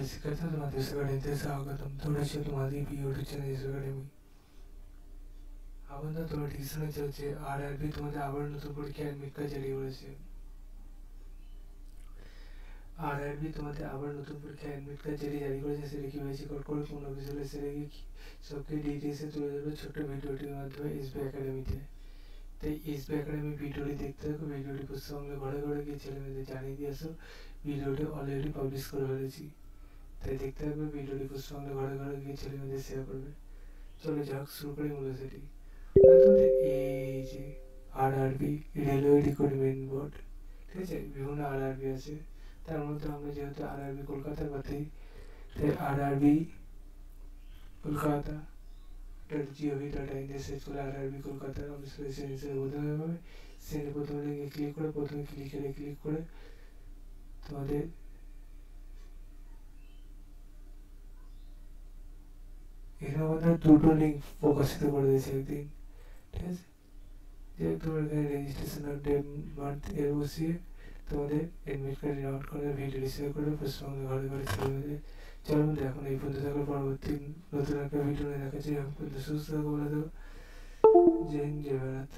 প্রিয় শিক্ষার্থী, তোমাদের একাডেমিতে স্বাগতম। তোমরা ছিল তোমাদের ইউটিউব চ্যানেল একাডেমি। বন্ধুরা, তোমরা ঠিক শুনেছ যে আরআরবি তোমাদের আবার নতুন পরীক্ষা অ্যাডমিট কার্ড জারি করেছে। আরআরবি তোমাদের আবার নতুন পরীক্ষা অ্যাডমিট কার্ড জারি করেছে। সেটা কি হয়েছে করে কোন অফিসিয়ালে সেটা কি সবকে ডিটেলসে তুলে ধরবে ছোট্ট ভিডিওটির মাধ্যমে এসবি একাডেমিতে। তাই এসবি একাডেমি ভিডিওটি দেখতে থাকো। ভিডিওটি পশ্চিমবঙ্গে ঘরে ঘরে গিয়ে ছেলেমেয়েদের জানিয়ে দিয়ে আসো। ভিডিওটি অলরেডি পাবলিশ করে ফেলেছি, তাই দেখতে থাকবে। ভিডিওটি পশ্চিমবঙ্গে ঘরে ঘরে গিয়ে ছেলেমেয়েদের শেয়ার করবে। চলো যাক, শুরু করি মূল সেটি। তোমাদের এই যে আরআরবি রেলওয়ে রিক্রুটমেন্ট বোর্ড, ঠিক আছে, বিভিন্ন আরআরবি আছে। তার মধ্যে আমরা যেহেতু আরআরবি কলকাতার কথাই, তাই আরআরবি কলকাতা .gov.in সার্চ করে আরআরবি কলকাতার অফিসিয়াল হিসেবে বোঝা যাবে। সেখানে প্রথমে লিঙ্কে ক্লিক করে তোমাদের এখানে আমাদের দুটো লিঙ্ক প্রকাশিত করে দিয়েছে একদিন, ঠিক আছে। যে তোমার এখানে রেজিস্ট্রেশন অফ ডে মান্থ এর বসিয়ে তোমাদের এডমিট কার্ড ডাউনলোড করে ভিডিও রিসিভ করে পশ্চিমবঙ্গে ঘরে ঘরে ছেলেমেয়েদের। চলো বন্ধু, এখন এই পর্যন্ত থাকলে পরবর্তী নতুন একটা ভিডিও দেখা যায়। এখন পর্যন্ত সুস্থ থাকো, বলে দেবো। জয় হিন্দ, জয় ভারত।